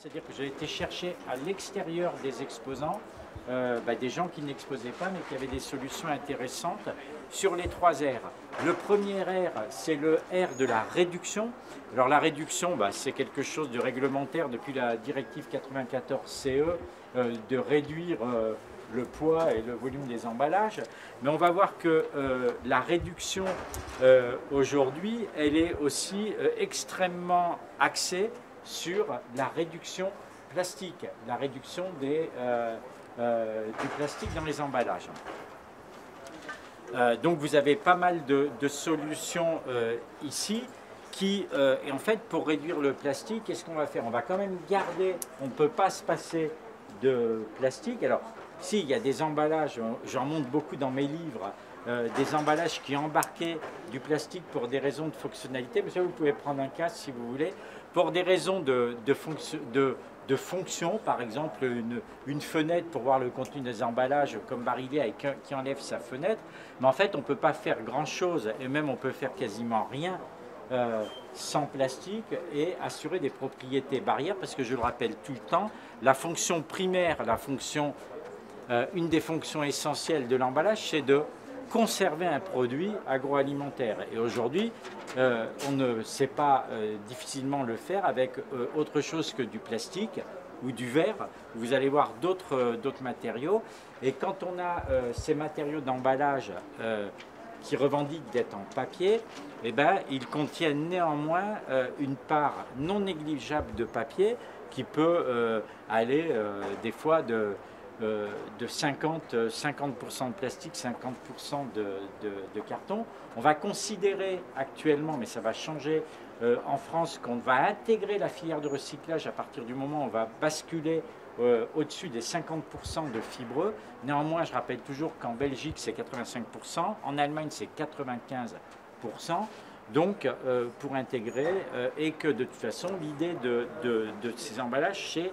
C'est-à-dire que j'ai été chercher à l'extérieur des exposants des gens qui n'exposaient pas mais qui avaient des solutions intéressantes sur les trois R. Le premier R, c'est le R de la réduction. Alors la réduction, c'est quelque chose de réglementaire depuis la directive 94-CE de réduire le poids et le volume des emballages. Mais on va voir que la réduction aujourd'hui, elle est aussi extrêmement axée sur la réduction plastique, la réduction du plastique dans les emballages. Donc vous avez pas mal de solutions ici qui, et en fait, pour réduire le plastique, qu'est-ce qu'on va faire? On va quand même garder, on ne peut pas se passer de plastique. Alors, si, il y a des emballages, j'en montre beaucoup dans mes livres, des emballages qui embarquaient du plastique pour des raisons de fonctionnalité. Mais ça, vous pouvez prendre un casque si vous voulez. Pour des raisons de fonction, par exemple une fenêtre pour voir le contenu des emballages comme Barillet qui enlève sa fenêtre. Mais en fait, on ne peut pas faire grand-chose, et même on peut faire quasiment rien sans plastique et assurer des propriétés barrières, parce que je le rappelle tout le temps, la fonction primaire, une des fonctions essentielles de l'emballage, c'est de conserver un produit agroalimentaire. Et aujourd'hui, on ne sait pas difficilement le faire avec autre chose que du plastique ou du verre. Vous allez voir d'autres matériaux. Et quand on a ces matériaux d'emballage qui revendiquent d'être en papier, ils contiennent néanmoins une part non négligeable de papier qui peut aller des fois de 50% de plastique, 50% de carton. On va considérer actuellement, mais ça va changer en France, qu'on va intégrer la filière de recyclage à partir du moment où on va basculer au-dessus des 50% de fibreux. Néanmoins, je rappelle toujours qu'en Belgique, c'est 85%, en Allemagne, c'est 95%. Donc, pour intégrer, et que de toute façon, l'idée de ces emballages, c'est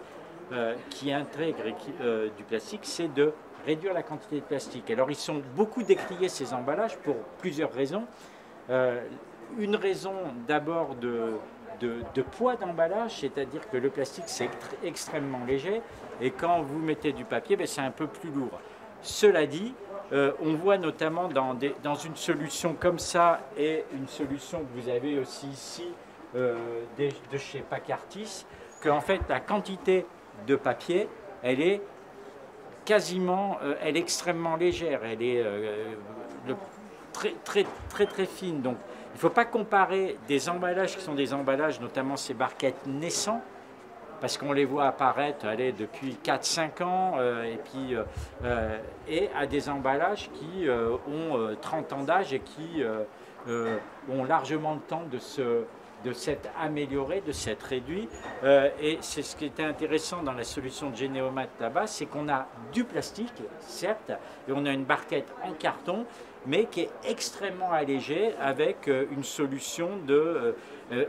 qui intègrent du plastique, c'est de réduire la quantité de plastique. Alors ils sont beaucoup décriés ces emballages pour plusieurs raisons. Une raison d'abord de poids d'emballage, c'est-à-dire que le plastique c'est extrêmement léger et quand vous mettez du papier, c'est un peu plus lourd. Cela dit, on voit notamment dans une solution comme ça et une solution que vous avez aussi ici de chez Pacartis, qu'en fait la quantité de papier, elle est quasiment, elle est extrêmement légère, elle est très fine. Donc il ne faut pas comparer des emballages qui sont des emballages, notamment ces barquettes naissants, parce qu'on les voit apparaître depuis 4-5 ans, et à des emballages qui ont 30 ans d'âge et qui ont largement le temps de s'être amélioré, de s'être réduit. Et c'est ce qui était intéressant dans la solution de Généomat là-bas, c'est qu'on a du plastique, certes, et on a une barquette en carton, mais qui est extrêmement allégée avec une solution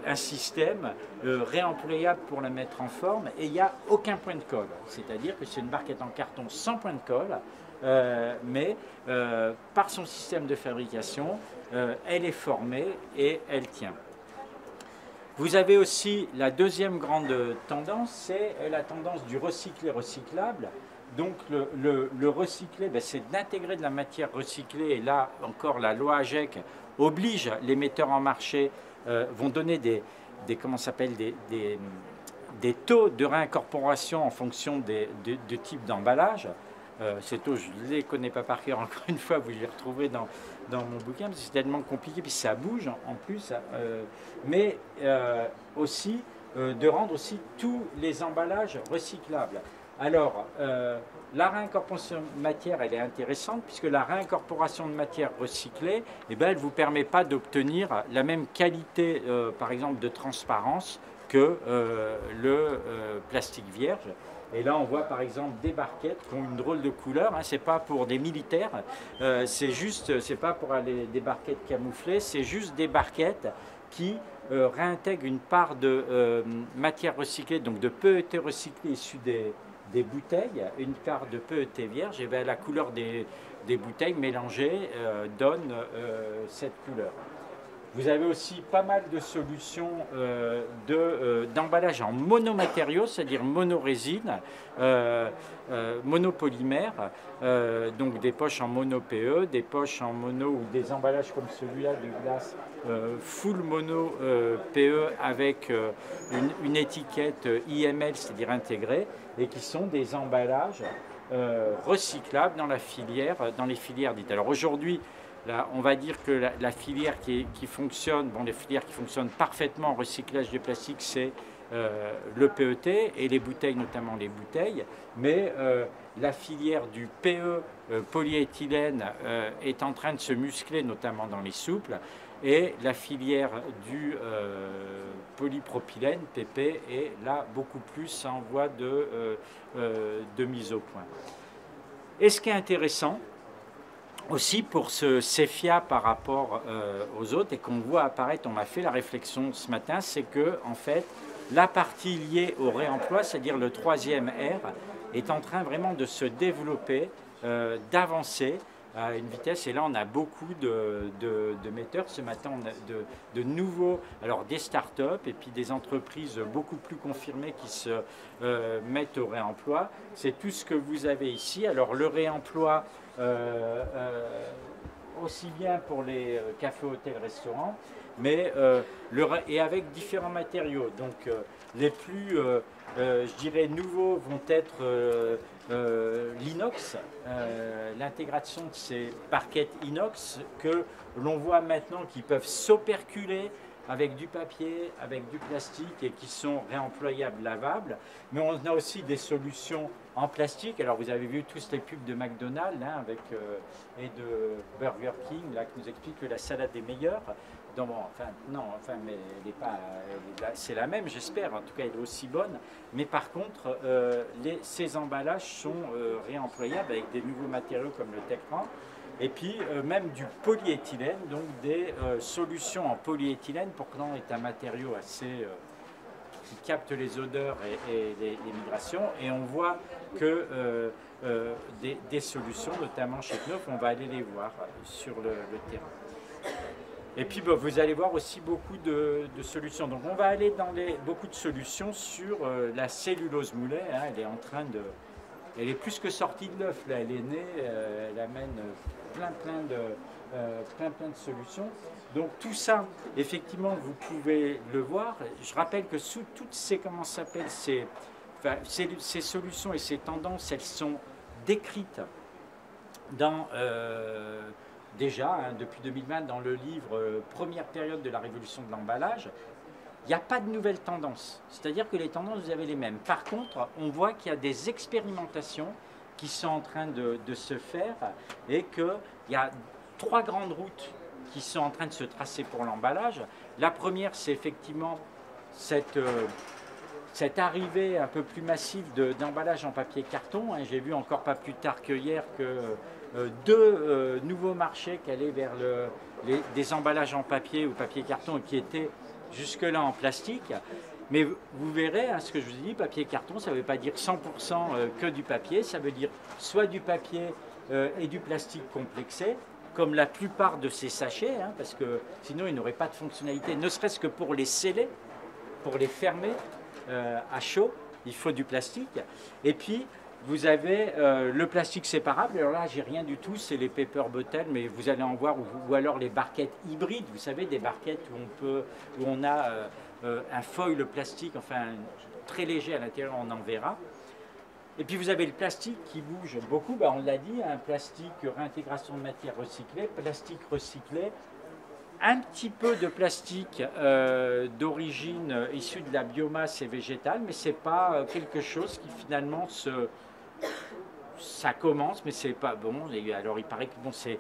un système réemployable pour la mettre en forme, et il n'y a aucun point de colle. C'est-à-dire que c'est une barquette en carton sans point de colle, mais par son système de fabrication, elle est formée et elle tient. Vous avez aussi la deuxième grande tendance, c'est la tendance du recyclé-recyclable. Donc le recyclé, c'est d'intégrer de la matière recyclée, et là encore la loi AGEC oblige les metteurs en marché, vont donner des taux de réincorporation en fonction du type d'emballage. Ces taux, je ne les connais pas par cœur, encore une fois, vous les retrouverez dans mon bouquin, parce que c'est tellement compliqué, puis ça bouge en plus, mais aussi de rendre aussi tous les emballages recyclables. Alors, la réincorporation de matière, elle est intéressante, puisque la réincorporation de matière recyclée, elle ne vous permet pas d'obtenir la même qualité, par exemple, de transparence que le plastique vierge. Et là, on voit par exemple des barquettes qui ont une drôle de couleur. Hein, c'est pas pour des militaires, c'est pas pour des barquettes camouflées, c'est juste des barquettes qui réintègrent une part de matière recyclée, donc de PET recyclé issu des bouteilles, une part de PET vierge, et bien la couleur des bouteilles mélangées donne cette couleur. Vous avez aussi pas mal de solutions d'emballage en monomatériaux, c'est-à-dire monorésine, monopolymère, donc des poches en mono PE, des poches en mono ou des emballages comme celui-là de glace full mono PE avec une étiquette IML, c'est-à-dire intégrée, et qui sont des emballages recyclables dans les filières dites. Alors aujourd'hui, là, on va dire que la filière qui fonctionne, bon, les filières qui fonctionnent parfaitement en recyclage du plastique, c'est le PET et les bouteilles, notamment les bouteilles, mais la filière du PE polyéthylène est en train de se muscler, notamment dans les souples, et la filière du polypropylène, PP, est là beaucoup plus en voie de mise au point. Et ce qui est intéressant, aussi pour ce CEFIA par rapport aux autres, et qu'on voit apparaître, on m'a fait la réflexion ce matin, c'est que en fait, la partie liée au réemploi, c'est-à-dire le troisième R, est en train vraiment de se développer, d'avancer à une vitesse. Et là, on a beaucoup de metteurs. Ce matin, on a de nouveaux, alors des startups et puis des entreprises beaucoup plus confirmées qui se mettent au réemploi. C'est tout ce que vous avez ici. Alors, le réemploi, aussi bien pour les cafés, hôtels, restaurants, mais et avec différents matériaux. Donc les plus, je dirais, nouveaux vont être l'inox, l'intégration de ces barquettes inox que l'on voit maintenant qui peuvent s'operculer avec du papier, avec du plastique et qui sont réemployables, lavables. Mais on a aussi des solutions en plastique. Alors vous avez vu tous les pubs de McDonald's hein, et de Burger King là, qui nous expliquent que la salade est meilleure. Donc, bon, mais c'est la même, j'espère. En tout cas, elle est aussi bonne. Mais par contre, ces emballages sont réemployables avec des nouveaux matériaux comme le Tecran. Et puis même du polyéthylène, donc des solutions en polyéthylène, pourtant est un matériau assez qui capte les odeurs et les migrations. Et on voit que des solutions, notamment chez Knauf, on va aller les voir sur le terrain. Et puis vous allez voir aussi beaucoup de solutions. Donc on va aller dans beaucoup de solutions sur la cellulose moulet. Hein, elle est en train de... Elle est plus que sortie de l'œuf, là, elle est née, elle amène plein de solutions. Donc tout ça, effectivement, vous pouvez le voir. Je rappelle que sous toutes ces, comment ça s'appelle, ces solutions et ces tendances, elles sont décrites dans, déjà, hein, depuis 2020, dans le livre Première période de la révolution de l'emballage. Il n'y a pas de nouvelles tendances, c'est-à-dire que les tendances, vous avez les mêmes. Par contre, on voit qu'il y a des expérimentations qui sont en train de se faire et qu'il y a 3 grandes routes qui sont en train de se tracer pour l'emballage. La première, c'est effectivement cette arrivée un peu plus massive d'emballage en papier carton. Hein. J'ai vu encore pas plus tard que hier que 2 nouveaux marchés qui allaient vers des emballages en papier ou papier carton qui étaient jusque-là en plastique, mais vous verrez, hein, ce que je vous dis, papier carton, ça ne veut pas dire 100% que du papier, ça veut dire soit du papier et du plastique complexé, comme la plupart de ces sachets, hein, parce que sinon ils n'auraient pas de fonctionnalité, ne serait-ce que pour les sceller, pour les fermer à chaud, il faut du plastique. Et puis, vous avez le plastique séparable, alors là j'ai rien du tout, c'est les paper bottles, mais vous allez en voir, ou alors les barquettes hybrides, vous savez, des barquettes où on a un foil plastique, enfin très léger à l'intérieur, on en verra. Et puis vous avez le plastique qui bouge beaucoup, ben, on l'a dit, un plastique réintégration de matière recyclée, plastique recyclé, un petit peu de plastique d'origine issue de la biomasse et végétale, mais ce n'est pas quelque chose qui finalement ça commence, mais c'est pas bon. Alors il paraît que bon, c'est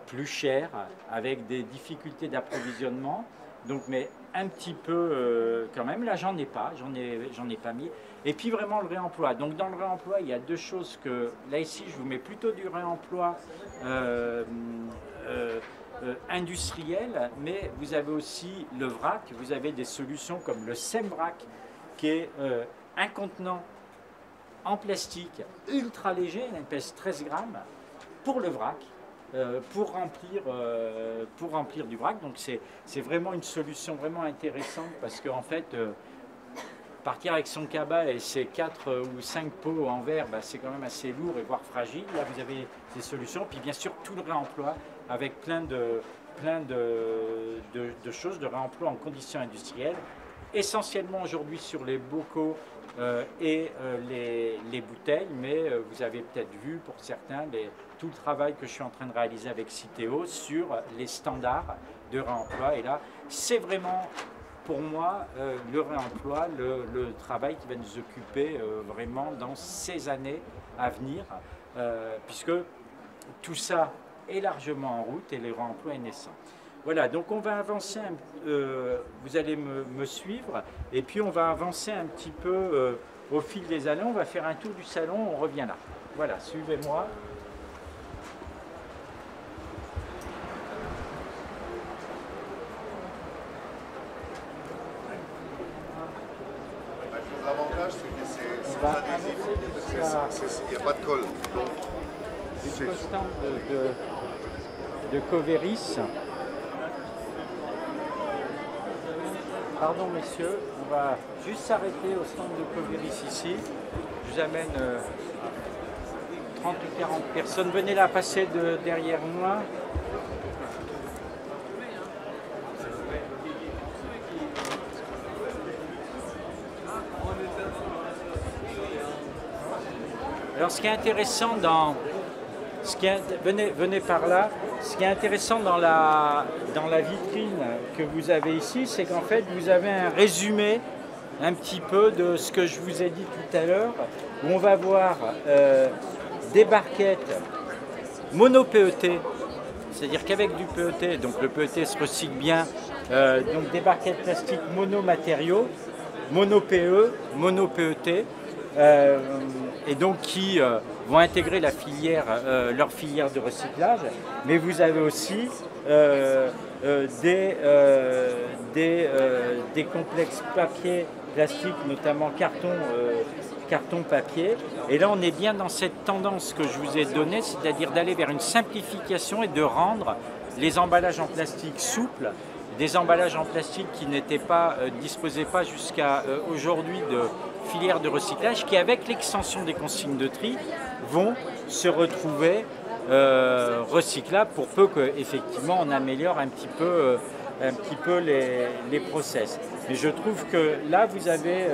plus cher, avec des difficultés d'approvisionnement. Donc, mais un petit peu quand même. Là, j'en ai pas mis. Et puis vraiment le réemploi. Donc dans le réemploi, il y a 2 choses que là ici, je vous mets plutôt du réemploi industriel, mais vous avez aussi le vrac. Vous avez des solutions comme le SEMVRAC, qui est un contenant en plastique ultra léger, il pèse 13 grammes, pour le vrac. pour remplir du vrac. Donc c'est vraiment une solution vraiment intéressante parce qu'en fait, partir avec son cabas et ses 4 ou 5 pots en verre, bah, c'est quand même assez lourd et voire fragile. Là, vous avez des solutions. Puis bien sûr, tout le réemploi avec plein de choses, de réemploi en conditions industrielles, essentiellement aujourd'hui sur les bocaux et les bouteilles, mais vous avez peut-être vu pour certains tout le travail que je suis en train de réaliser avec Citeo sur les standards de réemploi. Et là, c'est vraiment pour moi le réemploi, le travail qui va nous occuper vraiment dans ces années à venir, puisque tout ça est largement en route et le réemploi est naissant. Voilà, donc on va avancer, vous allez me suivre, et puis on va avancer un petit peu au fil des années, on va faire un tour du salon, on revient là. Voilà, suivez-moi. L'avantage, c'est que c'est adhésif, il n'y a pas de colle. Le stand de Coveris. Pardon messieurs, on va juste s'arrêter au stand de Coveris ici. Je vous amène 30 ou 40 personnes. Venez là, passer derrière moi. Alors ce qui est intéressant venez par là. Ce qui est intéressant dans la vitrine que vous avez ici, c'est qu'en fait vous avez un résumé un petit peu de ce que je vous ai dit tout à l'heure, où on va voir des barquettes mono-PET, c'est-à-dire qu'avec du PET, donc le PET se recycle bien, donc des barquettes plastiques mono-matériaux, mono-PE, mono-PET, et donc qui vont intégrer la filière, leur filière de recyclage, mais vous avez aussi des complexes papier, plastique, notamment carton, papier. Et là, on est bien dans cette tendance que je vous ai donnée, c'est-à-dire d'aller vers une simplification et de rendre les emballages en plastique souples, des emballages en plastique qui disposaient pas jusqu'à aujourd'hui de filières de recyclage, qui avec l'extension des consignes de tri vont se retrouver recyclables pour peu qu'effectivement on améliore un petit peu les process. Mais je trouve que là vous avez,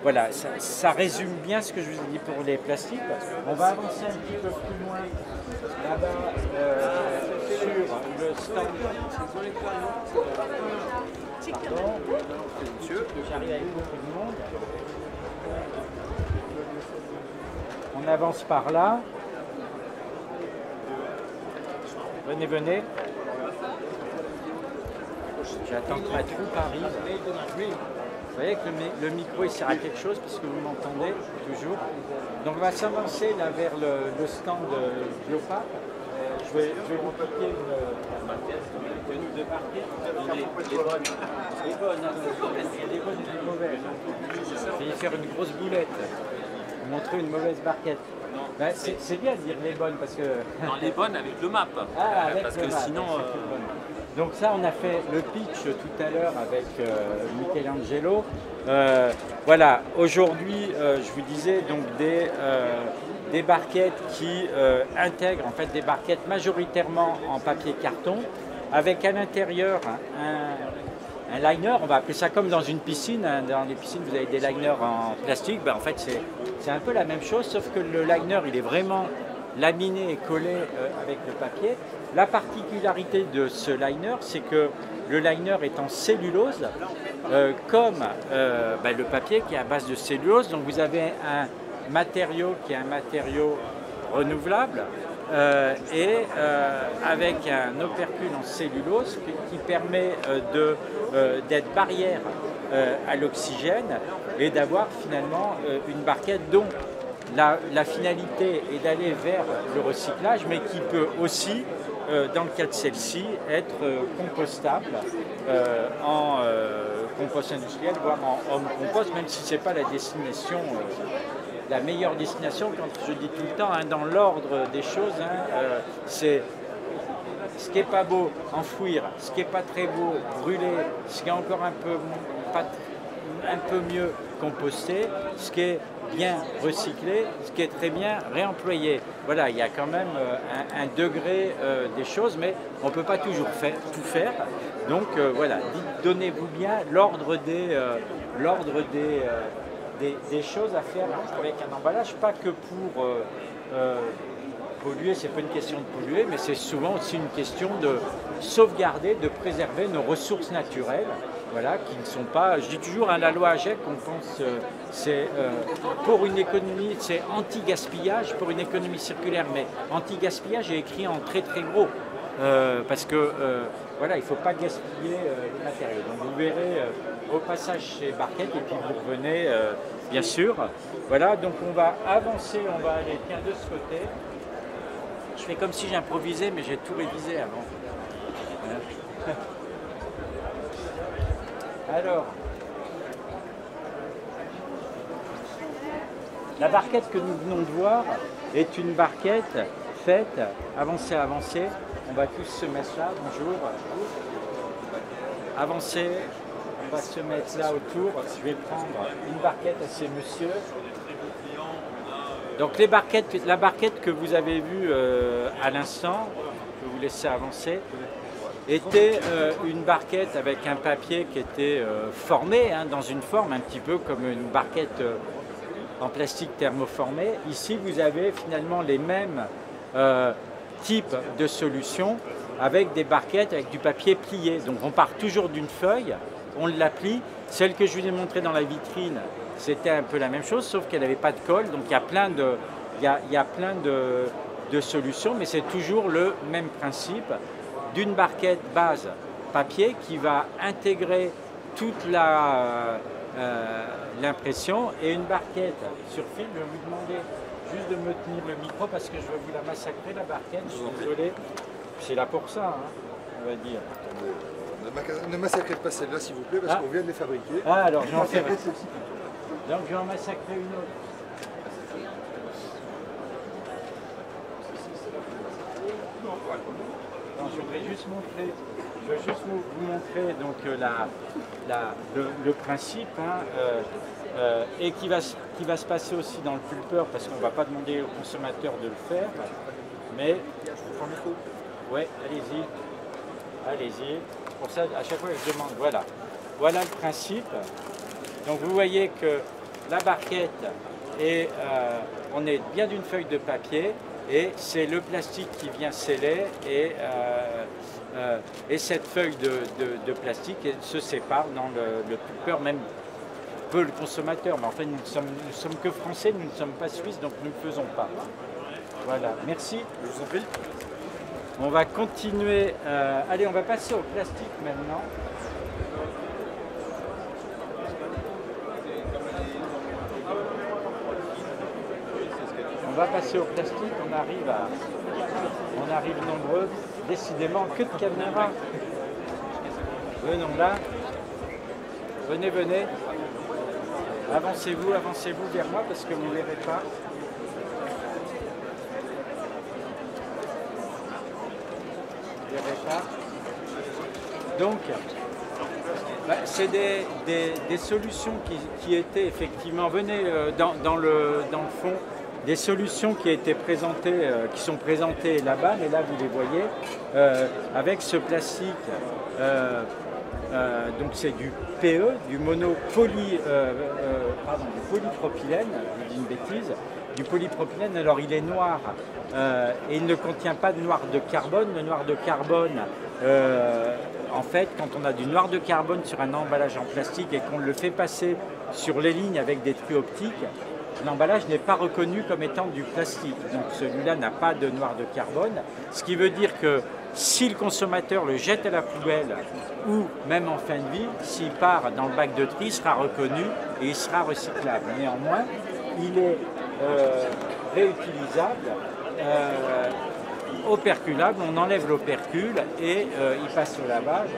voilà, ça résume bien ce que je vous ai dit pour les plastiques. On va avancer un petit peu plus loin là-bas sur le stand. Pardon, j'arrive avec beaucoup de monde. On avance par là. Venez, venez. J'attends que ma troupe arrive. Vous voyez que le micro il sert à quelque chose parce que vous m'entendez toujours. Donc on va s'avancer là vers le stand de Biopac. Je vais vous piquer une ou deux barquettes. Les bonnes. Les bonnes, il y a des bonnes et des mauvaises. Je vais faire une grosse boulette. Vous montrer une mauvaise barquette. Ben, c'est bien de dire les bonnes parce que... Non, les bonnes avec le map. Ah, avec parce le que map, sinon... Donc ça, on a fait le pitch tout à l'heure avec Michelangelo. Voilà, aujourd'hui, je vous disais donc des barquettes qui intègrent en fait des barquettes majoritairement en papier carton, avec à l'intérieur un liner, on va appeler ça comme dans une piscine. Dans les piscines, vous avez des liners en plastique. Ben, en fait, c'est un peu la même chose, sauf que le liner, il est vraiment laminé et collé avec le papier. La particularité de ce liner, c'est que le liner est en cellulose, comme le papier qui est à base de cellulose. Donc vous avez un matériau qui est un matériau renouvelable avec un opercule en cellulose qui permet d'être barrière à l'oxygène et d'avoir finalement une barquette dont la finalité est d'aller vers le recyclage, mais qui peut aussi, dans le cas de celle-ci, être compostable en compost industriel, voire en home compost, même si ce n'est pas la destination, la meilleure destination, quand je dis tout le temps, dans l'ordre des choses, c'est ce qui n'est pas beau, enfouir, ce qui n'est pas très beau, brûler, ce qui est encore un peu mieux, composter, ce qui est bien recyclé, ce qui est très bien réemployé. Voilà, il y a quand même un degré des choses, mais on ne peut pas toujours tout faire. Donc voilà, donnez-vous bien l'ordre des choses à faire avec un emballage, pas que pour polluer, c'est pas une question de polluer, mais c'est souvent aussi une question de sauvegarder, de préserver nos ressources naturelles, voilà, qui ne sont pas, je dis toujours, la loi AGEC, on pense, c'est pour une économie, c'est anti-gaspillage pour une économie circulaire, mais anti-gaspillage est écrit en très très gros, parce que voilà, il ne faut pas gaspiller les matériaux. Donc vous verrez au passage chez Barquette et puis vous revenez, bien sûr. Voilà, donc on va avancer, on va aller, tiens, de ce côté. Je fais comme si j'improvisais, mais j'ai tout révisé avant. Alors, la barquette que nous venons de voir est une barquette faite, avancez, avancez. On va tous se mettre là, bonjour. Avancez, on va se mettre là autour. Je vais prendre une barquette à ces messieurs. Donc la barquette que vous avez vue à l'instant, je vais vous laisser avancer, était une barquette avec un papier qui était formé dans une forme un petit peu comme une barquette en plastique thermoformé. Ici vous avez finalement les mêmes types de solutions avec des barquettes avec du papier plié. Donc on part toujours d'une feuille, on la plie. Celle que je vous ai montrée dans la vitrine, c'était un peu la même chose, sauf qu'elle n'avait pas de colle. Donc il y a plein de solutions, mais c'est toujours le même principe d'une barquette base papier qui va intégrer toute l'impression et une barquette sur film. Je vais vous demander juste de me tenir le micro parce que je vais vous la massacrer, la barquette. Je suis désolé. C'est là pour ça, on va dire. Ne massacrez pas celle-là, s'il vous plaît, parce qu'on vient de les fabriquer. Ah, alors je vais en faire. Donc je vais en massacrer une autre. Non, je voudrais juste vous montrer donc le principe et qui va se passer aussi dans le pulpeur parce qu'on ne va pas demander au consommateur de le faire. Mais ouais, allez-y. Pour ça, à chaque fois, je demande. Voilà le principe. Donc vous voyez que la barquette est, on est bien d'une feuille de papier et c'est le plastique qui vient sceller et cette feuille de plastique se sépare dans le pulpeur, même peu le consommateur. Mais en fait, nous ne sommes que français, nous ne sommes pas suisses, donc nous ne le faisons pas. Voilà, merci. Je vous en prie. On va continuer. Allez, on va passer au plastique maintenant. On va passer au plastique, on arrive nombreux, décidément que de caméras. Venons là, venez, avancez-vous vers moi parce que vous ne verrez pas. Donc, c'est des solutions qui étaient effectivement, venez dans le fond, des solutions qui étaient présentées, qui sont présentées là-bas, mais là vous les voyez, avec ce plastique, donc c'est du PE, du polypropylène, je dis une bêtise, du polypropylène, alors il est noir et il ne contient pas de noir de carbone. Le noir de carbone, en fait, quand on a du noir de carbone sur un emballage en plastique et qu'on le fait passer sur les lignes avec des trucs optiques, l'emballage n'est pas reconnu comme étant du plastique. Donc celui-là n'a pas de noir de carbone, ce qui veut dire que si le consommateur le jette à la poubelle ou même en fin de vie, s'il part dans le bac de tri, il sera reconnu et il sera recyclable. Néanmoins, il est réutilisable, operculable, on enlève l'opercule et il passe au lavage.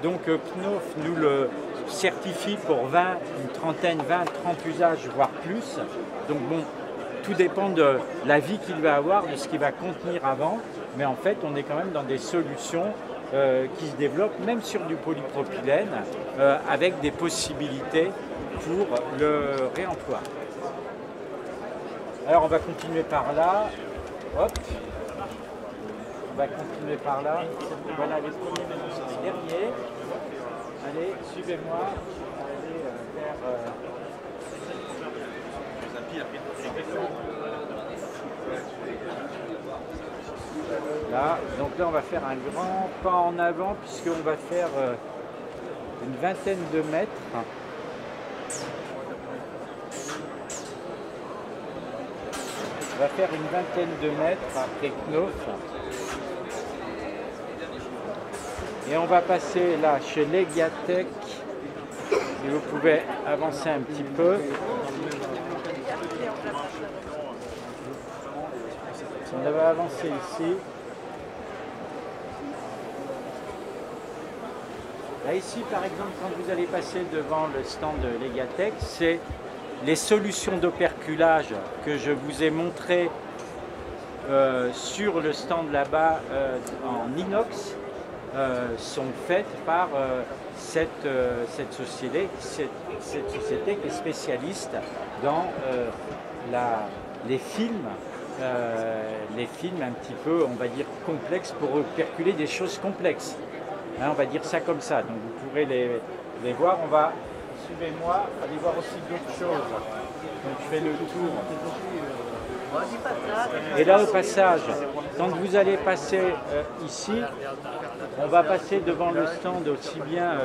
Donc Knauf nous le certifie pour 20, une trentaine, 20, 30 usages, voire plus. Donc bon, tout dépend de la vie qu'il va avoir, de ce qu'il va contenir avant. mais en fait on est quand même dans des solutions qui se développent même sur du polypropylène avec des possibilités pour le réemploi. Alors on va continuer par là. Hop. On va continuer par là. Voilà les premiers, maintenant c'est les derniers. Allez, suivez-moi. Allez vers... Là, donc là on va faire un grand pas en avant puisqu'on va faire une vingtaine de mètres. On va faire une vingtaine de mètres après Knof. Et on va passer là chez Legiatech. Et vous pouvez avancer un petit peu. On va avancer ici. Là, ici, par exemple, quand vous allez passer devant le stand de Legiatech, c'est les solutions d'operculage que je vous ai montrées sur le stand là-bas en inox sont faites par cette société qui est spécialiste dans les films un petit peu, on va dire, complexes pour perculer des choses complexes. Hein, on va dire ça comme ça. Donc vous pourrez les voir. On va, suivez-moi, aller voir aussi d'autres choses. Donc je fais le tour. Et là au passage, quand vous allez passer ici, on va passer devant le stand aussi bien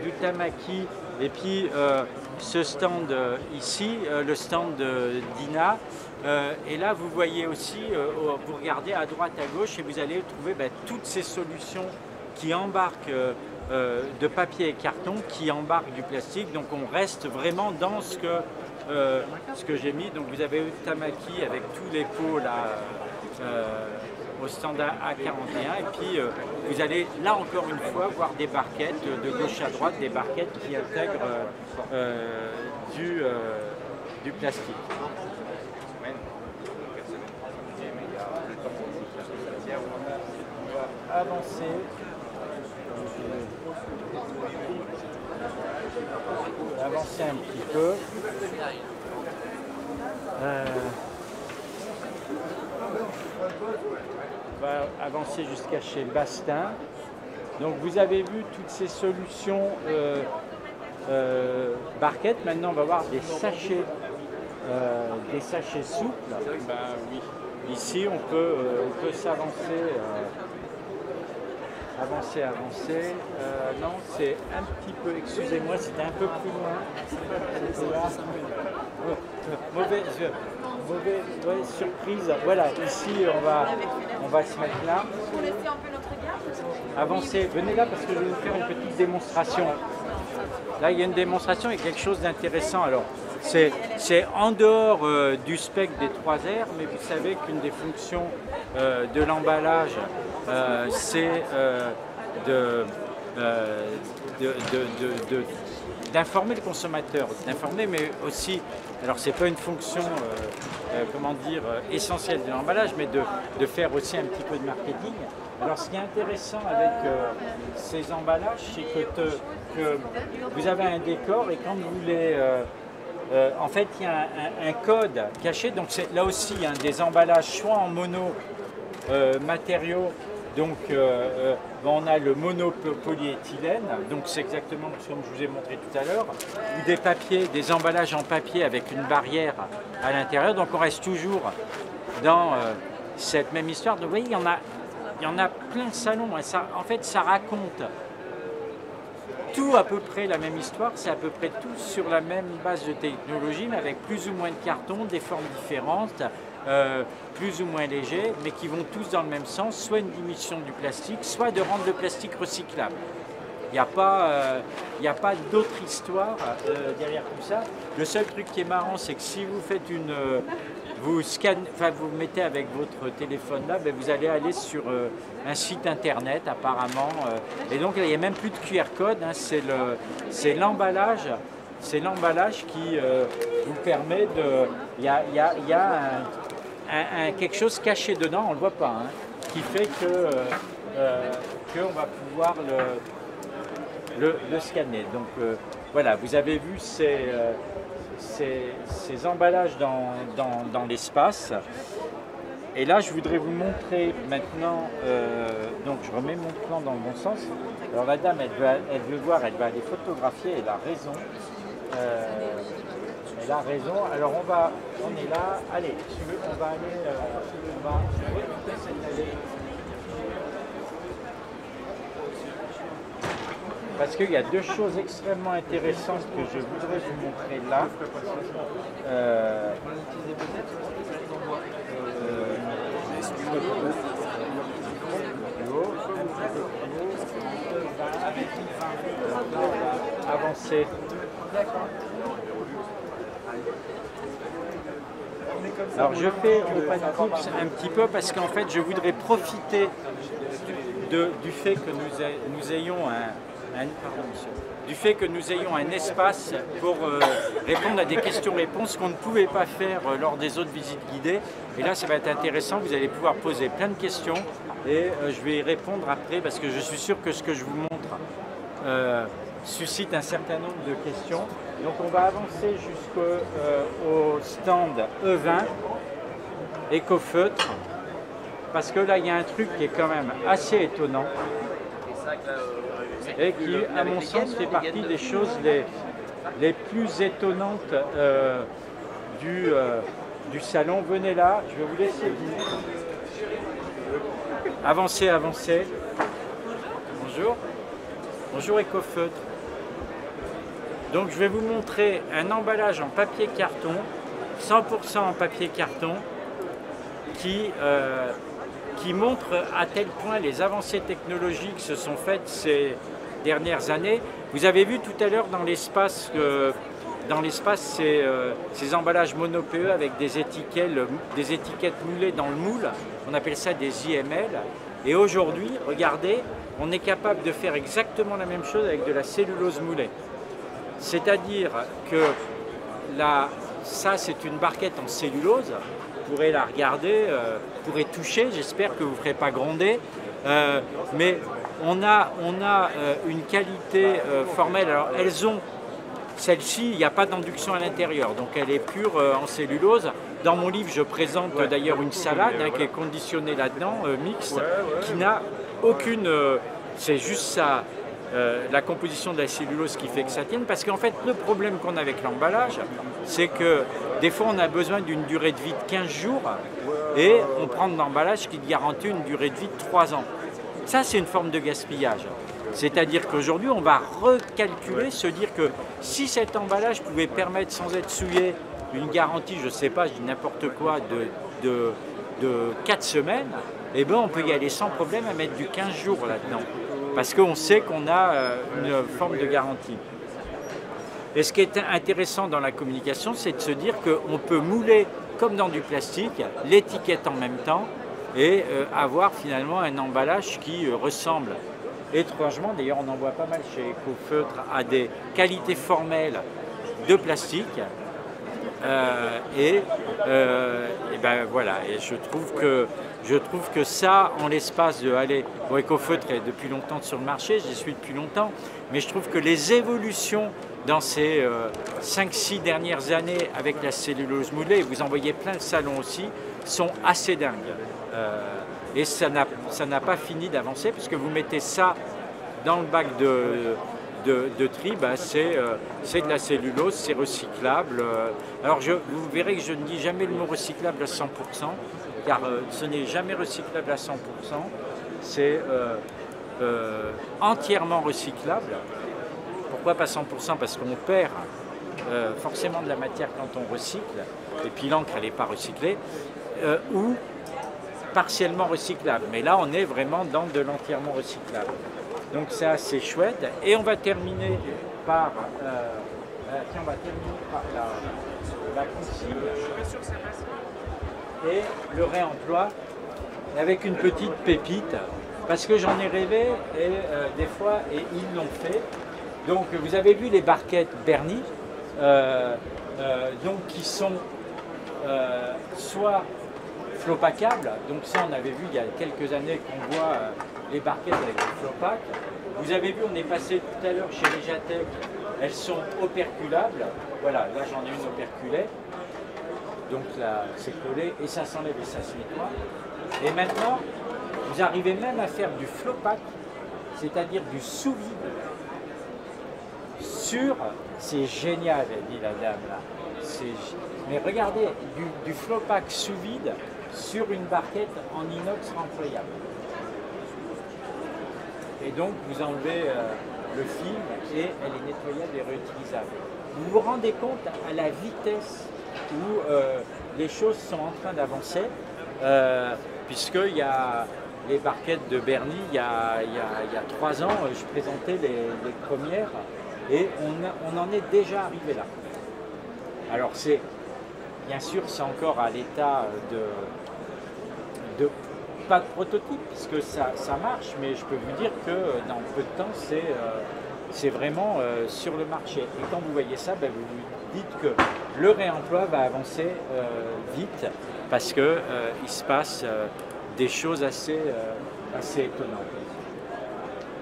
du Tamaki et puis ce stand ici, le stand d'INA. Et là vous voyez aussi, vous regardez à droite à gauche et vous allez trouver toutes ces solutions qui embarquent de papier et carton, qui embarquent du plastique. Donc on reste vraiment dans ce que j'ai mis. Donc vous avez Tamaki avec tous les pots là au standard A41 et puis vous allez là encore une fois voir des barquettes de gauche à droite, des barquettes qui intègrent du plastique. On va avancer. Avancer un petit peu. On va avancer jusqu'à chez Bastin. Donc vous avez vu toutes ces solutions barquettes. Maintenant on va voir des sachets souples. Ben, oui. Ici on peut s'avancer. Avancer. Non, c'est un petit peu, excusez-moi, c'était un peu plus loin. Mauvaise surprise. Voilà, ici on va se mettre là. Avancez, venez là parce que je vais vous faire une petite démonstration. Là, il y a une démonstration et quelque chose d'intéressant. Alors, c'est en dehors du spectre des 3 R, mais vous savez qu'une des fonctions de l'emballage, c'est d'informer le consommateur, mais aussi, alors c'est pas une fonction, comment dire, essentielle de l'emballage, mais de faire aussi un petit peu de marketing. Alors ce qui est intéressant avec ces emballages, c'est que vous avez un décor et quand vous les... en fait, il y a un code caché, donc là aussi il y a des emballages soit en mono matériaux, donc on a le monopolyéthylène, donc c'est exactement comme je vous ai montré tout à l'heure, ou des papiers, des emballages en papier avec une barrière à l'intérieur, donc on reste toujours dans cette même histoire. Donc vous voyez, il y en a plein de salons, et ça, en fait ça raconte tout à peu près la même histoire, c'est à peu près tout sur la même base de technologie, mais avec plus ou moins de carton, des formes différentes, plus ou moins légers, mais qui vont tous dans le même sens, soit une diminution du plastique, soit de rendre le plastique recyclable. Il n'y a pas d'autre histoire derrière tout ça. Le seul truc qui est marrant, c'est que si vous faites vous mettez avec votre téléphone là, vous allez aller sur un site internet apparemment. Et donc il n'y a même plus de QR code, hein, c'est l'emballage. C'est l'emballage qui vous permet de... Il y a quelque chose caché dedans, on ne le voit pas. Hein. qui fait que qu'on va pouvoir le scanner. Donc voilà, vous avez vu ces emballages dans l'espace. Et là, je voudrais vous montrer maintenant, donc je remets mon plan dans le bon sens. Alors la dame, elle veut voir, elle va aller photographier, elle a raison. Elle a raison. Alors on est là, allez, on va aller, on va remonter cette allée. Parce qu'il y a deux choses extrêmement intéressantes que je voudrais vous montrer là. Avancer. Alors je fais Open Tips un petit peu parce qu'en fait je voudrais profiter du fait que nous ayons un espace pour répondre à des questions-réponses qu'on ne pouvait pas faire lors des autres visites guidées. Et là, ça va être intéressant, vous allez pouvoir poser plein de questions et je vais y répondre après parce que je suis sûr que ce que je vous montre suscite un certain nombre de questions. Donc on va avancer jusqu'au stand E20, éco-feutre, parce que là, il y a un truc qui est quand même assez étonnant. Et qui, à mon sens, fait partie des choses les plus étonnantes du salon. Venez là, je vais vous laisser dîner. Avancez, avancez. Bonjour. Bonjour éco-feutre. Donc je vais vous montrer un emballage en papier carton, 100% en papier carton, qui montre à tel point les avancées technologiques se sont faites ces dernières années. Vous avez vu tout à l'heure dans l'espace ces emballages mono-PE avec des étiquettes moulées dans le moule, on appelle ça des IML. Et aujourd'hui, regardez, on est capable de faire exactement la même chose avec de la cellulose moulée. C'est-à-dire que ça c'est une barquette en cellulose. Vous pourrez la regarder, vous pourrez toucher, j'espère que vous ne ferez pas gronder, mais on a une qualité formelle. Alors celle-ci, il n'y a pas d'induction à l'intérieur, donc elle est pure en cellulose. Dans mon livre, je présente d'ailleurs une salade qui est conditionnée là-dedans, mixte, qui n'a aucune... c'est juste ça, la composition de la cellulose qui fait que ça tienne, parce qu'en fait, le problème qu'on a avec l'emballage, c'est que des fois, on a besoin d'une durée de vie de 15 jours et on prend de l'emballage qui garantit une durée de vie de 3 ans. Ça, c'est une forme de gaspillage. C'est-à-dire qu'aujourd'hui, on va recalculer, se dire que si cet emballage pouvait permettre, sans être souillé, une garantie, je ne sais pas, je dis n'importe quoi, de 4 semaines, eh ben, on peut y aller sans problème à mettre du 15 jours là-dedans. Parce qu'on sait qu'on a une forme de garantie. Et ce qui est intéressant dans la communication, c'est de se dire qu'on peut mouler comme dans du plastique, l'étiquette en même temps, et avoir finalement un emballage qui ressemble étrangement, d'ailleurs on en voit pas mal chez Éco-Feutre, à des qualités formelles de plastique. Et ben voilà, et je trouve que ça, en l'espace de aller, bon, Éco-Feutre est depuis longtemps sur le marché, j'y suis depuis longtemps, mais je trouve que les évolutions dans ces 5-6 dernières années avec la cellulose moulée, vous en voyez plein le salon aussi, sont assez dingues. Et ça n'a pas fini d'avancer, puisque vous mettez ça dans le bac de tri, bah c'est de la cellulose, c'est recyclable. Alors vous verrez que je ne dis jamais le mot recyclable à 100%, car ce n'est jamais recyclable à 100%, c'est entièrement recyclable. Pourquoi pas 100%? Parce qu'on perd forcément de la matière quand on recycle, et puis l'encre elle n'est pas recyclée, ou partiellement recyclable. Mais là on est vraiment dans de l'entièrement recyclable. Donc c'est assez chouette. Et on va terminer par, la consigne et le réemploi avec une petite pépite. Parce que j'en ai rêvé et des fois, et ils l'ont fait. Donc vous avez vu les barquettes Bernie, donc qui sont soit flopacable. Donc ça, on avait vu il y a quelques années qu'on voit les barquettes avec le flopac. Vous avez vu, on est passé tout à l'heure chez les Jatec, elles sont operculables. Voilà, là j'en ai une operculée. Donc là, c'est collé et ça s'enlève et ça se nettoie. Et maintenant, vous arrivez même à faire du flopac, c'est-à-dire du sous-vide. C'est génial, dit la dame là. Mais regardez, du flopac sous vide sur une barquette en inox remployable. Et donc vous enlevez le film et elle est nettoyable et réutilisable. Vous vous rendez compte à la vitesse où les choses sont en train d'avancer, puisqu'il y a les barquettes de Berny, il y a 3 ans, je présentais les premières. Et on en est déjà arrivé là. Alors bien sûr, c'est encore à l'état de pas de prototype, puisque ça marche, mais je peux vous dire que dans peu de temps, c'est vraiment sur le marché. Et quand vous voyez ça, ben, vous vous dites que le réemploi va avancer vite, parce qu'il se passe des choses assez étonnantes.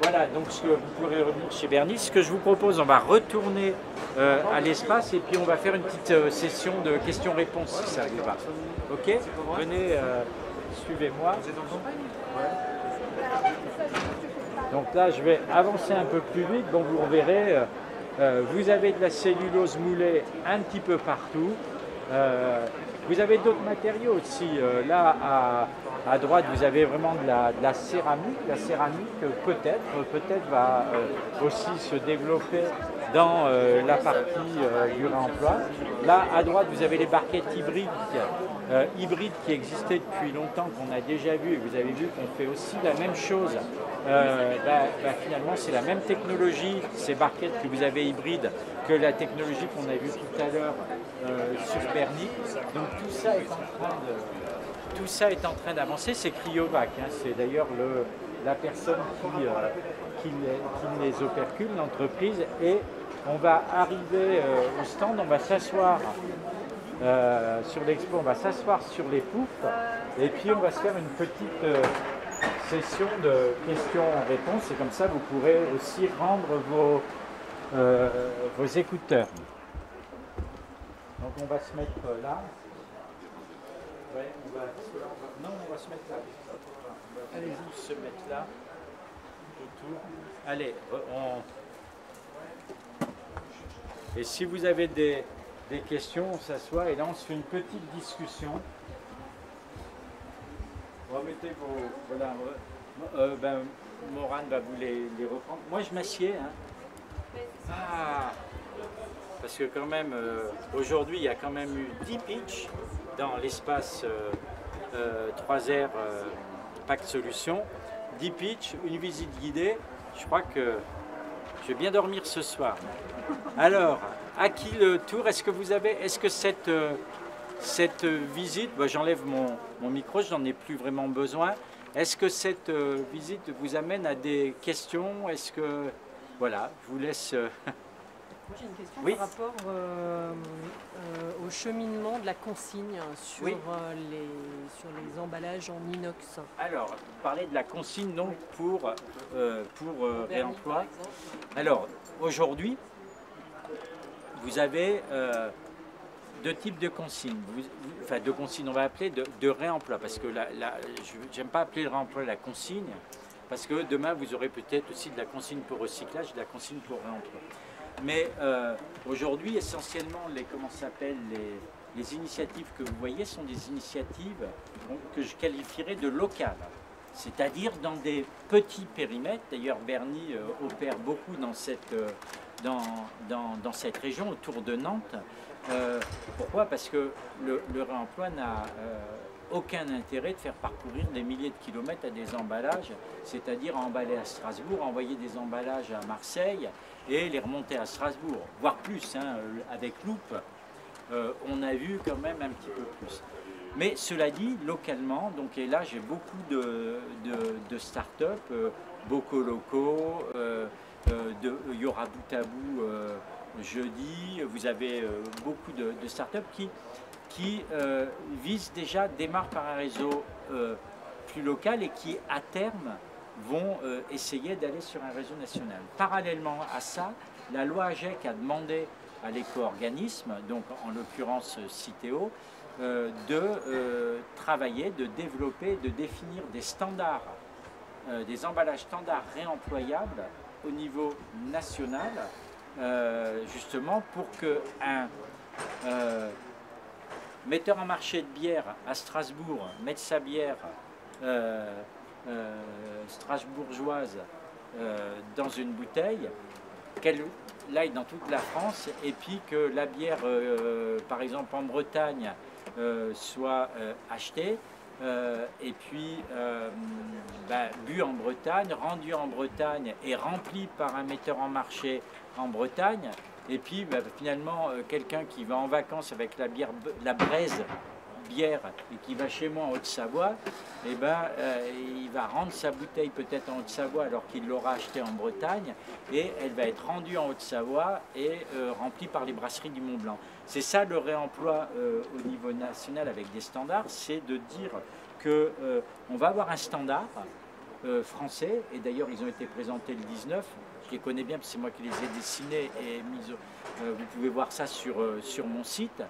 Voilà, donc vous pourrez revenir chez Berny. Ce que je vous propose, on va retourner à l'espace et puis on va faire une petite session de questions-réponses si ça vous va. Ok? Venez, suivez-moi. Donc là, je vais avancer un peu plus vite. Donc vous verrez, vous avez de la cellulose moulée un petit peu partout. Vous avez d'autres matériaux aussi. Là, à droite, vous avez vraiment de la céramique. La céramique, peut-être va aussi se développer dans la partie du réemploi. Là, à droite, vous avez les barquettes hybrides qui existaient depuis longtemps, qu'on a déjà vu. Et vous avez vu qu'on fait aussi la même chose. Finalement, c'est la même technologie, ces barquettes que vous avez hybrides, que la technologie qu'on a vue tout à l'heure sur Berny. Donc tout ça est en train d'avancer. C'est Cryovac, hein. C'est d'ailleurs la personne qui les opercule, l'entreprise. Et on va arriver au stand, on va s'asseoir sur l'expo, on va s'asseoir sur les poufs et puis on va se faire une petite session de questions-réponses. Et comme ça, vous pourrez aussi rendre vos écouteurs. Donc on va se mettre là. Ouais, on va se mettre là. Allez-y, se mettre là. Autour. Allez, Et si vous avez des questions, on s'assoit et là on se fait une petite discussion. Remettez vos... Voilà. Morane va vous les reprendre. Moi je m'assieds. Hein. Ah, parce que quand même, aujourd'hui, il y a quand même eu 10 pitchs dans l'espace 3R Pacte Solutions. 10 pitchs, une visite guidée. Je crois que je vais bien dormir ce soir. Alors, à qui le tour? Est-ce que cette visite, j'enlève mon micro, je n'en ai plus vraiment besoin. Est-ce que cette visite vous amène à des questions? Est-ce que... Voilà, je vous laisse... Moi j'ai une question oui. par rapport au cheminement de la consigne sur, oui. sur les emballages en inox. Alors, vous parlez de la consigne donc pour réemploi. Alors, aujourd'hui, vous avez deux types de consignes. Enfin, de consignes, on va appeler de réemploi, parce que je n'aime pas appeler le réemploi la consigne, parce que demain, vous aurez peut-être aussi de la consigne pour recyclage, de la consigne pour réemploi. Mais aujourd'hui, essentiellement, les initiatives que vous voyez sont des initiatives que je qualifierais de locales, c'est-à-dire dans des petits périmètres. D'ailleurs, Berny opère beaucoup dans cette région, autour de Nantes. Pourquoi? Parce que le réemploi n'a aucun intérêt de faire parcourir des milliers de kilomètres à des emballages, c'est-à-dire emballer à Strasbourg, envoyer des emballages à Marseille et les remonter à Strasbourg, voire plus, hein, avec Loop, on a vu quand même un petit peu plus. Mais cela dit, localement, donc, et là j'ai beaucoup de start-up, Bocoloco, Yora Boutabou jeudi. Vous avez beaucoup de startups qui visent déjà, démarrent par un réseau plus local et qui, à terme, vont essayer d'aller sur un réseau national. Parallèlement à ça, la loi AGEC a demandé à l'éco-organisme, donc en l'occurrence Citeo, de travailler, de développer, de définir des standards, des emballages standards réemployables au niveau national, justement pour qu'un metteur en marché de bière à Strasbourg mette sa bière strasbourgeoise dans une bouteille, qu'elle aille dans toute la France, et puis que la bière, par exemple en Bretagne, soit achetée, et puis bu en Bretagne, rendu en Bretagne et rempli par un metteur en marché en Bretagne, et puis finalement quelqu'un qui va en vacances avec la bière, la braise bière, et qui va chez moi en Haute-Savoie, et il va rendre sa bouteille peut-être en Haute-Savoie alors qu'il l'aura achetée en Bretagne, et elle va être rendue en Haute-Savoie et remplie par les brasseries du Mont-Blanc. C'est ça le réemploi au niveau national avec des standards, c'est de dire que on va avoir un standard français, et d'ailleurs ils ont été présentés le 19, je les connais bien parce que c'est moi qui les ai dessinés et mis, vous pouvez voir ça sur mon site.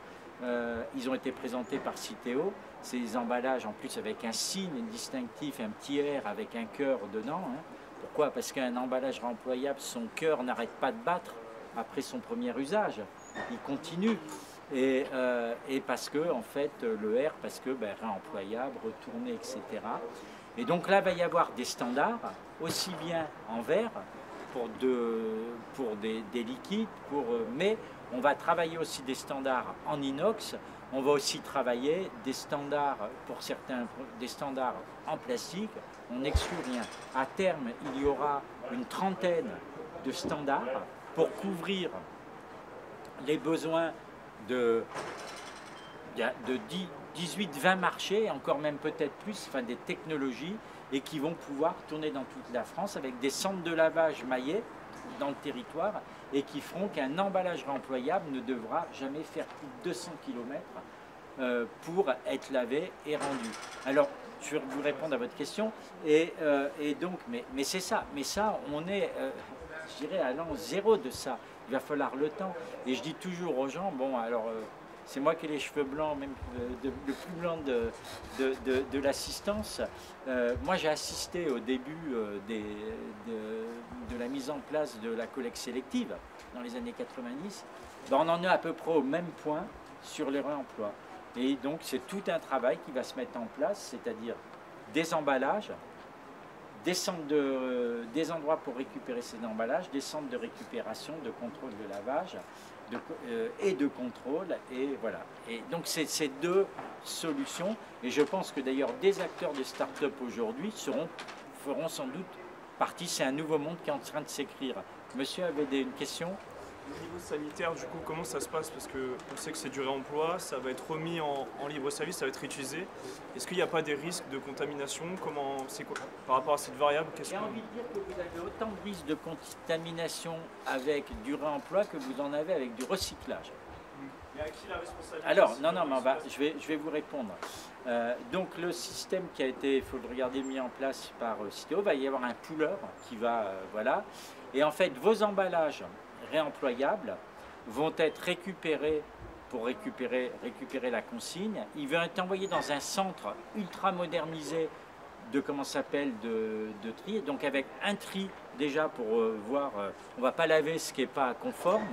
Ils ont été présentés par Citeo, ces emballages en plus avec un signe distinctif, un petit R avec un cœur dedans. Hein. Pourquoi? Parce qu'un emballage réemployable, son cœur n'arrête pas de battre après son premier usage, il continue. Et parce que, en fait, le R, parce que réemployable, retourné, etc. Et donc là, il va y avoir des standards, aussi bien en verre, pour des liquides, mais on va travailler aussi des standards en inox, on va aussi travailler des standards, pour certains, des standards en plastique, on n'exclut rien. À terme, il y aura une trentaine de standards pour couvrir les besoins de 18-20 marchés, encore même peut-être plus, enfin des technologies, et qui vont pouvoir tourner dans toute la France avec des centres de lavage maillés dans le territoire, et qui feront qu'un emballage réemployable ne devra jamais faire plus de 200 km pour être lavé et rendu. Alors, je vais vous répondre à votre question, et donc, mais c'est ça, on est, je dirais, à l'an zéro de ça. Il va falloir le temps, et je dis toujours aux gens, bon, alors, c'est moi qui ai les cheveux blancs, même le plus blanc de l'assistance. Moi, j'ai assisté au début de la mise en place de la collecte sélective dans les années 90. On en est à peu près au même point sur les réemplois. Et donc, c'est tout un travail qui va se mettre en place, c'est-à-dire des emballages, des endroits pour récupérer ces emballages, des centres de récupération, de contrôle de lavage, et de contrôle, et voilà. Et donc c'est ces deux solutions, et je pense que d'ailleurs des acteurs de start-up aujourd'hui feront sans doute partie, c'est un nouveau monde qui est en train de s'écrire. Monsieur avait une question? Au niveau sanitaire, du coup, comment ça se passe? Parce qu'on sait que c'est du réemploi, ça va être remis en libre service, ça va être réutilisé. Est-ce qu'il n'y a pas des risques de contamination? Comment c'est quoi par rapport à cette variable? J'ai envie de dire que vous avez autant de risques de contamination avec du réemploi que vous en avez avec du recyclage. Mais à qui la responsabilité? Alors, non, mais je vais vous répondre. Donc le système qui a été, il faut le regarder, mis en place par Citeo, va y avoir un pooler qui va, voilà. Et en fait, vos emballages réemployables vont être récupérés pour récupérer la consigne. Ils vont être envoyés dans un centre ultra modernisé de, comment s'appelle, de tri, donc avec un tri déjà pour voir, on ne va pas laver ce qui n'est pas conforme,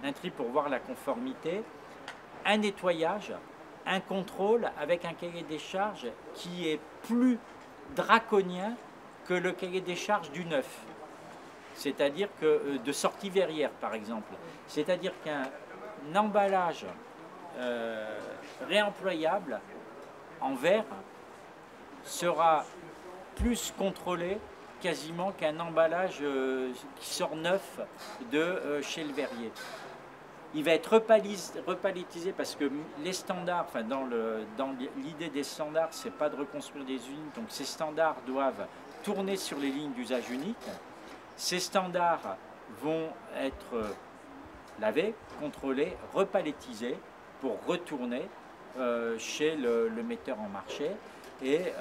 un tri pour voir la conformité, un nettoyage, un contrôle avec un cahier des charges qui est plus draconien que le cahier des charges du neuf. C'est-à-dire que de sortie verrière, par exemple. C'est-à-dire qu'un emballage réemployable en verre sera plus contrôlé quasiment qu'un emballage qui sort neuf de chez le verrier. Il va être repalettisé parce que les standards, enfin dans l'idée des standards, c'est pas de reconstruire des usines, donc ces standards doivent tourner sur les lignes d'usage unique. Ces standards vont être laver, contrôler, repalettiser pour retourner chez le metteur en marché. Et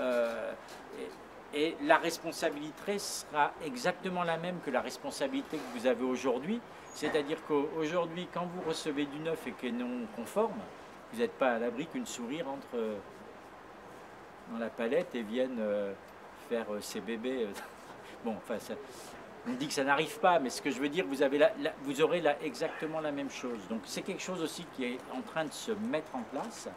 la responsabilité sera exactement la même que la responsabilité que vous avez aujourd'hui. C'est-à-dire qu'aujourd'hui, quand vous recevez du neuf et qui est non conforme, vous n'êtes pas à l'abri qu'une souris rentre dans la palette et vienne faire ses bébés. Bon, enfin, on dit que ça n'arrive pas, mais ce que je veux dire, vous aurez exactement la même chose. Donc c'est quelque chose aussi qui est en train de se mettre en place,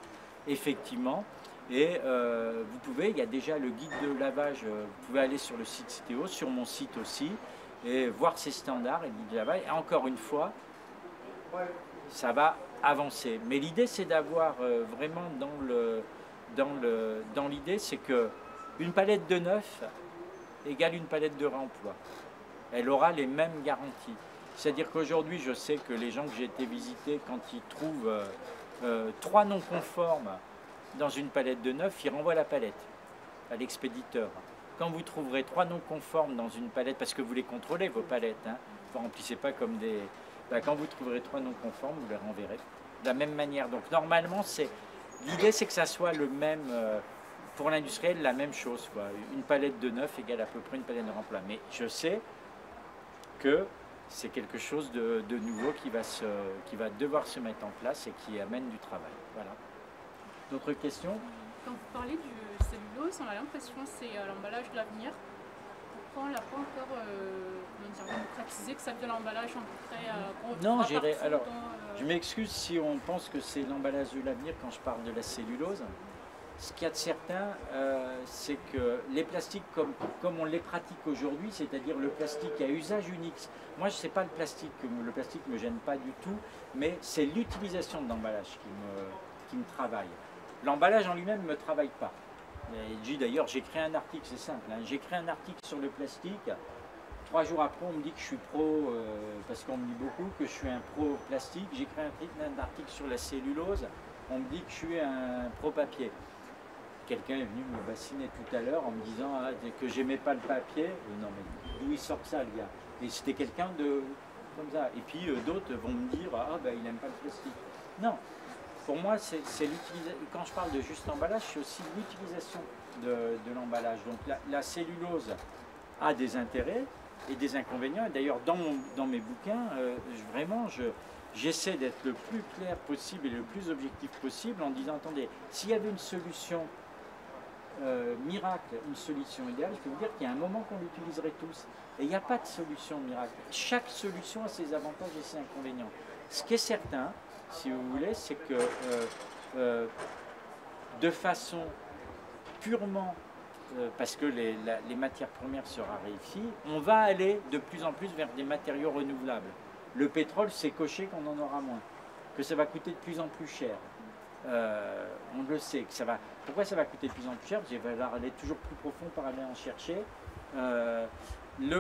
effectivement. Et vous pouvez, il y a déjà le guide de lavage, vous pouvez aller sur le site Citeo, sur mon site aussi, et voir ces standards et le guide de lavage. Et encore une fois, ça va avancer. Mais l'idée, c'est d'avoir vraiment dans l'idée, c'est que une palette de neuf égale une palette de réemploi. Elle aura les mêmes garanties. C'est-à-dire qu'aujourd'hui, je sais que les gens que j'ai été visiter, quand ils trouvent 3 non conformes dans une palette de neuf, ils renvoient la palette à l'expéditeur. Quand vous trouverez 3 non conformes dans une palette, parce que vous les contrôlez vos palettes, hein, vous ne remplissez pas comme des... quand vous trouverez 3 non conformes, vous les renverrez de la même manière. Donc normalement, l'idée c'est que ça soit le même, pour l'industriel, la même chose, quoi. Une palette de neuf égale à peu près une palette de remploi. Mais je sais que c'est quelque chose de nouveau qui va devoir se mettre en place et qui amène du travail. Voilà. D'autres questions? Quand vous parlez du cellulose, on a l'impression que c'est l'emballage de l'avenir. Pourquoi on ne l'a pas encore démocratisé, que ça devient l'emballage en prêt Non, j'irai. Alors, je m'excuse si on pense que c'est l'emballage de l'avenir quand je parle de la cellulose. Ce qu'il y a de certain, c'est que les plastiques, comme on les pratique aujourd'hui, c'est-à-dire le plastique à usage unique. Moi, je ne sais pas le plastique ne me gêne pas du tout, mais c'est l'utilisation de l'emballage qui me travaille. L'emballage en lui-même ne me travaille pas. D'ailleurs, j'ai créé un article, c'est simple, hein, j'ai créé un article sur le plastique. 3 jours après, on me dit que je suis pro, parce qu'on me dit beaucoup que je suis un pro plastique. J'ai créé un article sur la cellulose, on me dit que je suis un pro papier. Quelqu'un est venu me bassiner tout à l'heure en me disant que j'aimais pas le papier. Non mais d'où il sort ça le gars? Et c'était quelqu'un de comme ça. Et puis d'autres vont me dire il n'aime pas le plastique. Non. Pour moi, c'est l'utilisation. Quand je parle de juste emballage, c'est aussi l'utilisation de l'emballage. Donc la cellulose a des intérêts et des inconvénients. Et d'ailleurs, dans mes bouquins, j'essaie d'être le plus clair possible et le plus objectif possible en disant, attendez, s'il y avait une solution miracle, une solution idéale, je peux vous dire qu'il y a un moment qu'on l'utiliserait tous. Et il n'y a pas de solution miracle. Chaque solution a ses avantages et ses inconvénients. Ce qui est certain, si vous voulez, c'est que de façon purement, parce que les matières premières se raréfient, on va aller de plus en plus vers des matériaux renouvelables. Le pétrole, c'est coché qu'on en aura moins, que ça va coûter de plus en plus cher. On le sait. Que ça va. Pourquoi ça va coûter de plus en plus cher? Parce qu'il va falloir aller toujours plus profond pour aller en chercher.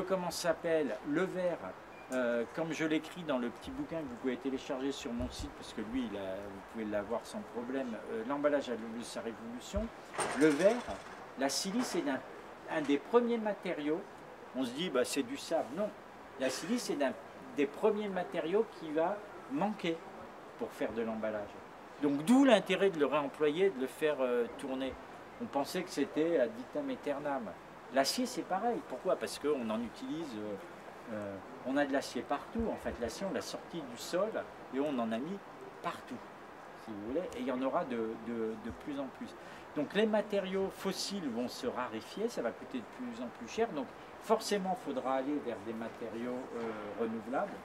Comment ça s'appelle? Le verre. Comme je l'écris dans le petit bouquin que vous pouvez télécharger sur mon site, parce que lui, vous pouvez l'avoir sans problème, l'emballage a eu sa révolution. Le verre, la silice est un des premiers matériaux. On se dit, c'est du sable. Non, la silice est un des premiers matériaux qui va manquer pour faire de l'emballage. Donc d'où l'intérêt de le réemployer, de le faire tourner. On pensait que c'était ad vitam aeternam. L'acier, c'est pareil. Pourquoi? Parce qu'on en utilise... on a de l'acier partout, en fait l'acier on l'a sorti du sol et on en a mis partout, si vous voulez, et il y en aura de plus en plus. Donc les matériaux fossiles vont se raréfier, ça va coûter de plus en plus cher, donc forcément il faudra aller vers des matériaux renouvelables,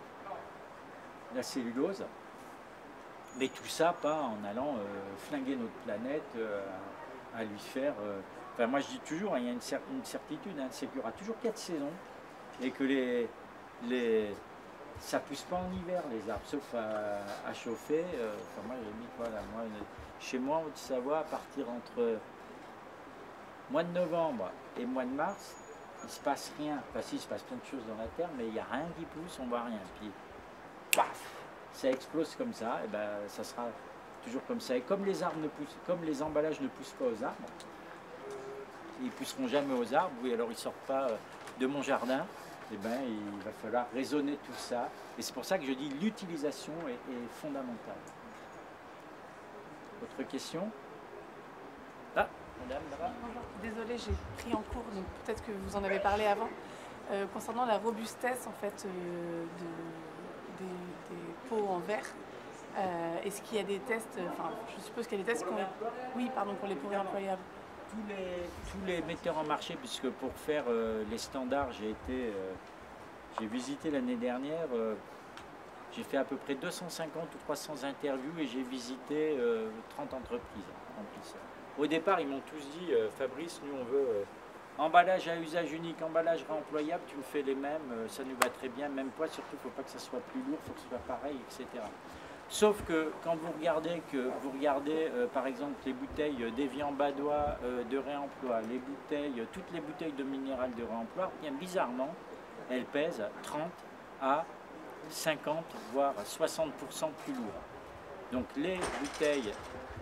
la cellulose, mais tout ça pas en allant flinguer notre planète, à lui faire... Enfin moi je dis toujours, il y a une certitude, hein, c'est qu'il y aura toujours 4 saisons, et que ça pousse pas en hiver les arbres, sauf à chauffer. Enfin, moi j'ai mis voilà, chez moi en Haute-Savoie, à partir entre mois de novembre et mois de mars, il se passe rien. Enfin si, il se passe plein de choses dans la terre, mais il n'y a rien qui pousse, on voit rien. Puis paf, ça explose comme ça, et ça sera toujours comme ça. Et comme les arbres ne poussent, comme les emballages ne poussent pas aux arbres, ils ne pousseront jamais aux arbres, oui, alors ils ne sortent pas de mon jardin. eh ben, il va falloir raisonner tout ça. Et c'est pour ça que je dis l'utilisation est fondamentale. Autre question? Ah, madame, là-bas. Bonjour. Désolée, j'ai pris en cours, donc peut-être que vous en avez parlé avant. Concernant la robustesse en fait, des pots en verre, est-ce qu'il y a des tests, enfin je suppose qu'il y a des tests oui, pardon, pour les pots réemployables. Tous les metteurs en marché, puisque pour faire les standards, j'ai visité l'année dernière, j'ai fait à peu près 250 ou 300 interviews et j'ai visité 30 entreprises remplisseurs. Au départ, ils m'ont tous dit, Fabrice, nous on veut emballage à usage unique, emballage réemployable, tu me fais les mêmes, ça nous va très bien, même poids, surtout il ne faut pas que ça soit plus lourd, il faut que ce soit pareil, etc. Sauf que quand vous regardez, par exemple les bouteilles d'Evian Badois de réemploi, toutes les bouteilles de minéral de réemploi, bien bizarrement, elles pèsent 30 à 50 voire 60% plus lourd. Donc les bouteilles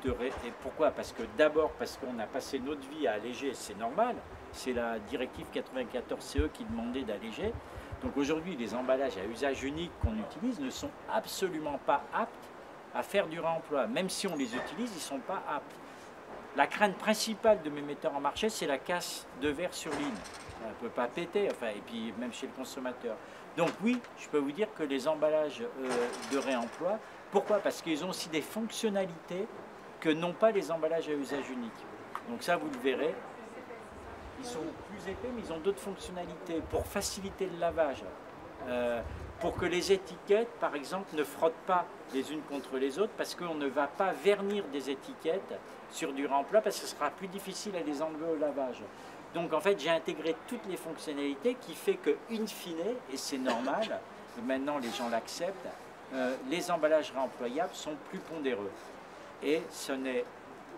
et pourquoi? Parce que d'abord parce qu'on a passé notre vie à alléger, c'est normal, c'est la directive 94 CE qui demandait d'alléger. Donc aujourd'hui, les emballages à usage unique qu'on utilise ne sont absolument pas aptes à faire du réemploi. Même si on les utilise, ils ne sont pas aptes. La crainte principale de mes metteurs en marché, c'est la casse de verre sur ligne. Elle ne peut pas péter, enfin, et puis même chez le consommateur. Donc oui, je peux vous dire que les emballages de réemploi, pourquoi? Parce qu'ils ont aussi des fonctionnalités que n'ont pas les emballages à usage unique. Donc ça, vous le verrez. Ils sont plus épais, mais ils ont d'autres fonctionnalités pour faciliter le lavage. Pour que les étiquettes, par exemple, ne frottent pas les unes contre les autres, parce qu'on ne va pas vernir des étiquettes sur du réemploi, parce que ce sera plus difficile à les enlever au lavage. Donc en fait, j'ai intégré toutes les fonctionnalités qui fait que, in fine, et c'est normal, maintenant les gens l'acceptent, les emballages réemployables sont plus pondéreux. Et ce n'est,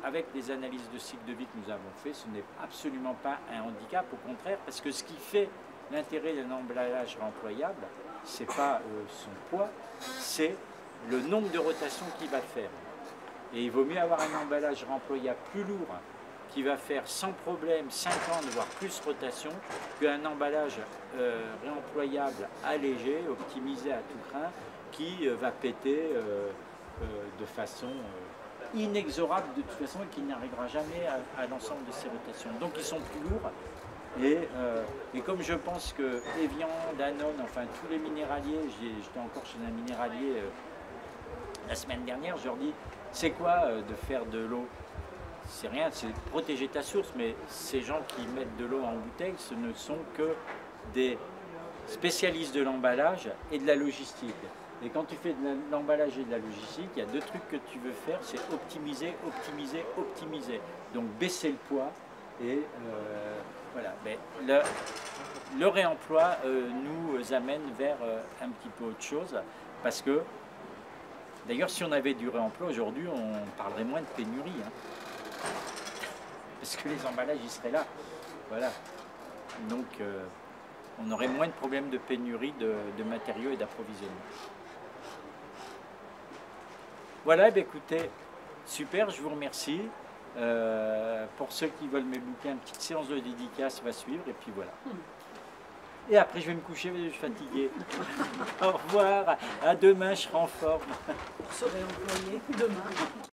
avec les analyses de cycle de vie que nous avons fait, ce n'est absolument pas un handicap, au contraire, parce que ce qui fait l'intérêt d'un emballage réemployable, ce n'est pas son poids, c'est le nombre de rotations qu'il va faire. Et il vaut mieux avoir un emballage réemployable plus lourd, qui va faire sans problème 50 voire plus rotations, qu'un emballage réemployable allégé, optimisé à tout crin, qui va péter de façon inexorable de toute façon et qui n'arrivera jamais à l'ensemble de ces rotations. Donc ils sont plus lourds et comme je pense que Evian, Danone, enfin tous les minéraliers, j'étais encore chez un minéralier la semaine dernière, je leur dis c'est quoi de faire de l'eau? C'est rien, c'est protéger ta source, mais ces gens qui mettent de l'eau en bouteille, ce ne sont que des spécialistes de l'emballage et de la logistique. Et quand tu fais de l'emballage et de la logistique, il y a deux trucs que tu veux faire, c'est optimiser, optimiser, optimiser. Donc baisser le poids et voilà. Mais le réemploi nous amène vers un petit peu autre chose, parce que d'ailleurs si on avait du réemploi aujourd'hui, on parlerait moins de pénurie. Hein. Parce que les emballages, ils seraient là. Voilà. Donc, on aurait moins de problèmes de pénurie de matériaux et d'approvisionnement. Voilà, bah, écoutez, super, je vous remercie. Pour ceux qui veulent mes bouquins, une petite séance de dédicace va suivre, et puis voilà. Et après, je vais me coucher, je suis fatigué. Au revoir, à demain, je serai en forme. Pour se réemployer demain.